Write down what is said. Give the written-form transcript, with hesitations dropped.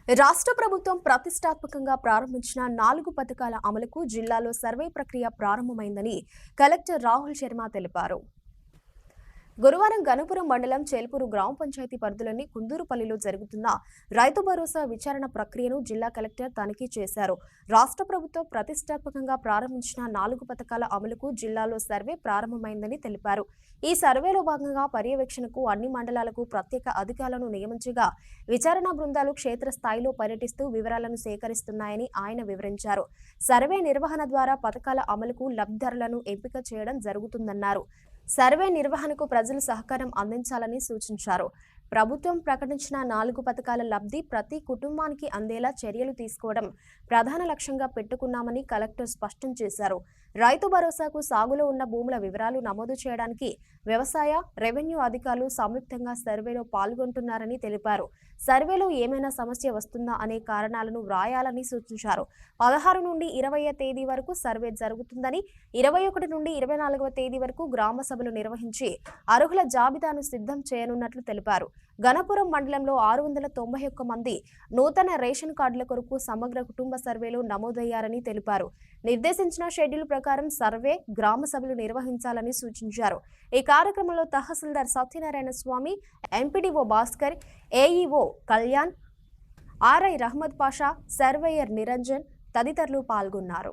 రాష్ట్ర ప్రభుత్వం ప్రతిష్టాత్మకంగా ప్రారంభించిన 4 పథకాల అమలుకు జిల్లాలో సర్వే ప్రక్రియ ప్రారంభమైందని కలెక్టర్ రాహుల్ శర్మ తెలిపారు. గురువారం గణపురం మండలం చేల్పూరు గ్రామ పంచాయతీ పరిధిలోని కుందూరుపల్లిలో జరుగుతున్న రైతు భరోసా విచారణ ప్రక్రియను జిల్లా కలెక్టర్ తనిఖీ చేశారు. రాష్ట్ర ప్రభుత్వం ప్రతిష్టాత్మకంగా ప్రారంభించిన 4 పథకాల అమలుకు జిల్లాలో సర్వే ప్రారంభమైందని తెలిపారు. ఈ సర్వేలో భాగంగా పర్యవేక్షణకు అన్ని మండలాలకు ప్రత్యేక అధికారులను నియమించగా విచారణ బృందాలు క్షేత్రస్థాయిలో పర్యటిస్తూ వివరాలను సేకరిస్తున్నాయని ఆయన వివరించారు. సర్వే నిర్వహణ ద్వారా పథకాల అమలుకు లబ్ధిదారులను ఎంపిక చేయడం జరుగుతుందన్నారు. సర్వే నిర్వహణకు ప్రజలు సహకారం అందించాలని సూచించారు. ప్రభుత్వం ప్రకటించిన 4 పథకాల లబ్ధి ప్రతి కుటుంబానికి అందేలా చర్యలు తీసుకోవడం ప్రధాన లక్ష్యంగా పెట్టుకున్నామని కలెక్టర్ స్పష్టం చేశారు. రైతు భరోసాకు సాగులో ఉన్న భూముల వివరాలు నమోదు చేయడానికి వ్యవసాయ, రెవెన్యూ అధికారులు సంయుక్తంగా సర్వేలో పాల్గొంటున్నారని తెలిపారు. సర్వేలో ఏమైనా సమస్య వస్తుందా అనే కారణాలను వ్రాయాలని సూచించారు. 16 నుండి 20వ తేదీ వరకు సర్వే జరుగుతుందని, 21 నుండి 24వ తేదీ వరకు గ్రామ సభలు నిర్వహించి అర్హుల జాబితాను సిద్ధం చేయనున్నట్లు తెలిపారు. గణపురం మండలంలో 691 మంది నూతన రేషన్ కార్డుల కొరకు సమగ్ర కుటుంబ సర్వేలో నమోదయ్యారని తెలిపారు. నిర్దేశించిన షెడ్యూల్ ప్రకారం సర్వే, గ్రామ సభలు నిర్వహించాలని సూచించారు. ఈ కార్యక్రమంలో tahsildar Satyanarayana Swamy, MPDO Bhaskar, AEO Kalyan, RI Rahmad Pasha, surveyor Niranjan తదితరులు పాల్గొన్నారు.